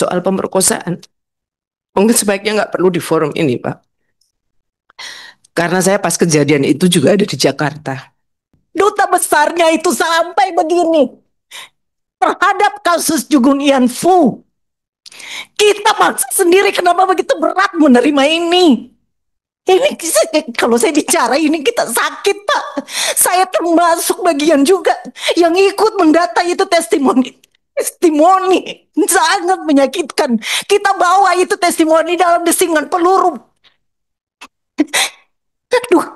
soal pemerkosaan. Mungkin sebaiknya nggak perlu di forum ini, Pak. Karena saya pas kejadian itu juga ada di Jakarta. Duta besarnya itu sampai begini terhadap kasus Jugun Ian Fu. Kita maksa sendiri, kenapa begitu berat menerima ini? Ini kalau saya bicara ini kita sakit, Pak. Saya termasuk bagian juga yang ikut mendata itu testimoni sangat menyakitkan. Kita bawa itu testimoni dalam desingan peluru. Aduh.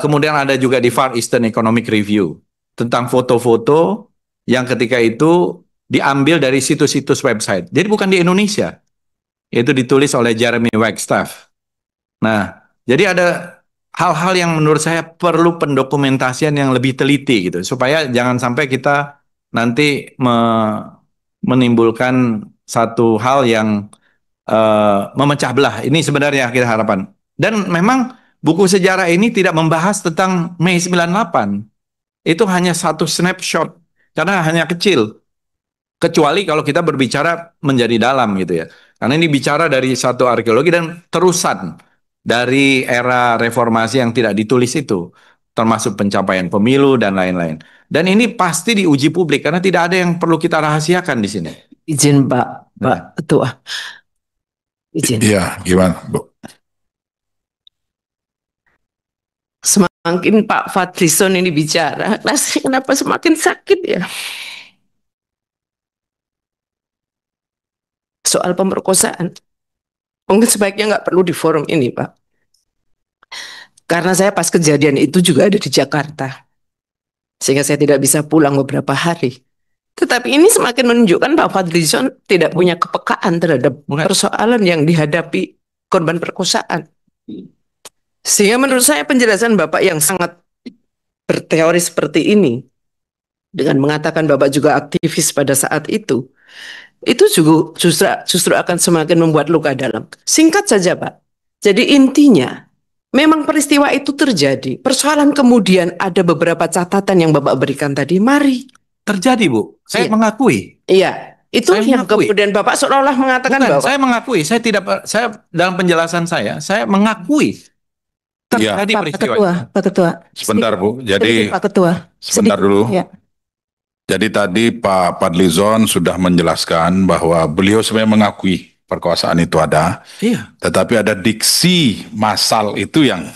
Kemudian ada juga di Far Eastern Economic Review tentang foto-foto yang ketika itu diambil dari situs-situs website. Jadi bukan di Indonesia. Itu ditulis oleh Jeremy Wagstaff. Nah, jadi ada hal-hal yang menurut saya perlu pendokumentasian yang lebih teliti gitu, supaya jangan sampai kita nanti menimbulkan satu hal yang memecah belah. Ini sebenarnya kita harapan. Dan memang buku sejarah ini tidak membahas tentang Mei 98. Itu hanya satu snapshot, karena hanya kecil. Kecuali kalau kita berbicara menjadi dalam gitu ya. Karena ini bicara dari satu arkeologi dan terusan dari era reformasi yang tidak ditulis itu. Termasuk pencapaian pemilu dan lain-lain. Dan ini pasti diuji publik, karena tidak ada yang perlu kita rahasiakan di sini. Izin Pak Ketua. Izin. Iya, gimana Bu? Semakin Pak Fadlizon ini bicara, kenapa semakin sakit ya? Soal pemerkosaan. Mungkin sebaiknya nggak perlu di forum ini, Pak. Karena saya pas kejadian itu juga ada di Jakarta. Sehingga saya tidak bisa pulang beberapa hari. Tetapi ini semakin menunjukkan Pak Fadlizon tidak punya kepekaan terhadap persoalan yang dihadapi korban perkosaan. Sehingga menurut saya penjelasan Bapak yang sangat berteori seperti ini, dengan mengatakan Bapak juga aktivis pada saat itu juga justru akan semakin membuat luka dalam. Singkat saja Pak, jadi intinya memang peristiwa itu terjadi. Persoalan kemudian ada beberapa catatan yang Bapak berikan tadi. Mari. Terjadi Bu, saya mengakui. Iya, itu saya yang mengakui. Kemudian Bapak seolah-olah mengatakan bahwa saya mengakui, saya dalam penjelasan saya mengakui terjadi peristiwa. Pak Ketua. Sebentar Bu, jadi Pak Ketua. Sebentar dulu. Ya. Jadi tadi Pak Fadlizon sudah menjelaskan bahwa beliau sebenarnya mengakui perkosaan itu ada. Iya. Tetapi ada diksi massal itu yang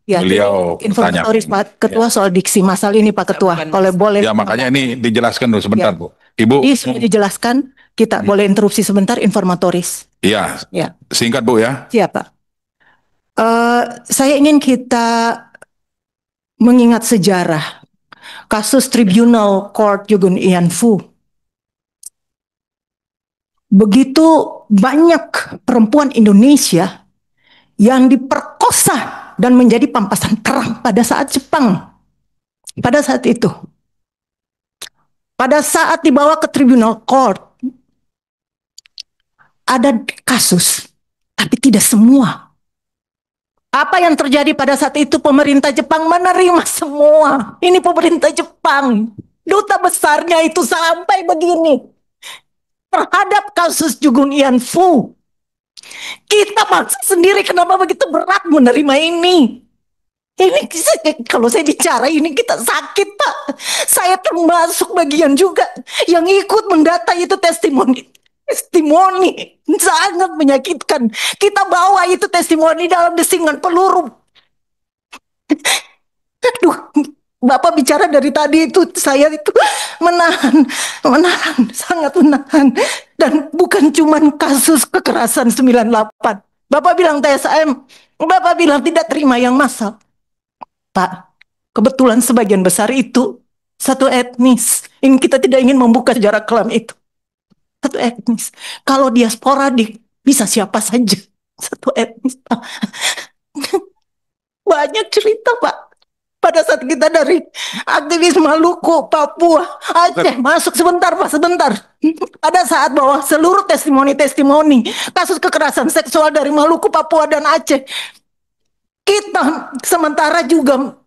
beliau informatoris Pak Ketua soal diksi massal ini Pak Ketua. Kalau boleh. Ya makanya ini dijelaskan dulu sebentar Bu. Ibu. Ini sudah dijelaskan. Kita boleh interupsi sebentar informatoris. Iya. Ya. Singkat Bu ya. Siap Pak. Saya ingin kita mengingat sejarah kasus Tribunal Court Jugun Ian Fu. Begitu banyak perempuan Indonesia yang diperkosa dan menjadi pampasan perang pada saat Jepang. Pada saat itu. Pada saat dibawa ke Tribunal Court, ada kasus, tapi tidak semua. Apa yang terjadi pada saat itu, pemerintah Jepang menerima semua. Ini pemerintah Jepang. Duta besarnya itu sampai begini. Terhadap kasus Jugun Ian Fu. Kita maksa sendiri, kenapa begitu berat menerima ini? Ini kalau saya bicara ini kita sakit Pak. Saya termasuk bagian juga yang ikut mendata itu testimoni sangat menyakitkan. Kita bawa itu testimoni dalam desingan peluru. Aduh, Bapak bicara dari tadi itu saya itu menahan, sangat menahan. Dan bukan cuma kasus kekerasan 98. Bapak bilang TSM, Bapak bilang tidak terima yang massal. Pak, kebetulan sebagian besar itu satu etnis. Ini kita tidak ingin membuka sejarah kelam itu. Satu etnis. Kalau dia sporadik, bisa siapa saja. Satu etnis. Banyak cerita, Pak. Pada saat kita dari aktivis Maluku, Papua, Aceh, masuk sebentar, Pak, sebentar. Pada saat bahwa seluruh testimoni kasus kekerasan seksual dari Maluku, Papua, dan Aceh, kita sementara juga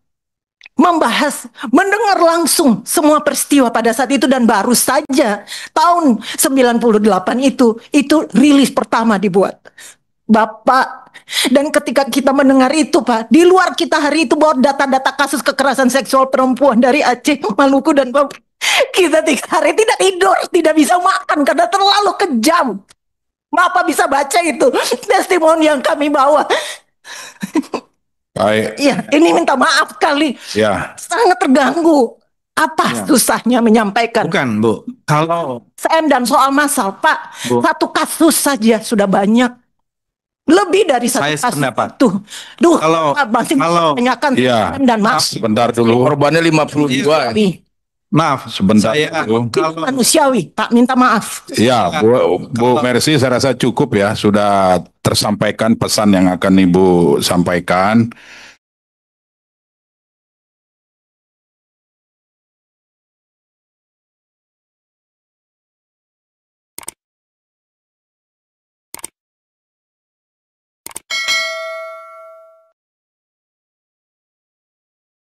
membahas, mendengar langsung semua peristiwa pada saat itu, dan baru saja tahun 98 itu rilis pertama dibuat. Bapak, dan ketika kita mendengar itu Pak, di luar kita hari itu bahwa data-data kasus kekerasan seksual perempuan dari Aceh, Maluku, dan Papua, kita 3 hari tidak tidur, tidak bisa makan karena terlalu kejam. Bapak bisa baca itu testimoni yang kami bawa. Baik, Ya, ini minta maaf kali, ya. sangat terganggu. Apa susahnya menyampaikan? Bukan, Bu. Kalau CM dan soal masal, Pak, Bu. satu kasus saja sudah banyak. Lebih dari satu Saya kasus sependapat. itu. Duh, Kalau- Pak, masih kalau- tanyakan Iya. CM dan mas. Sebentar dulu. Korbannya 52. maaf, Sebentar saya dulu. Itu manusiawi, Pak, minta maaf. Ya, Bu Mercy, saya rasa cukup ya, sudah tersampaikan pesan yang akan Ibu sampaikan.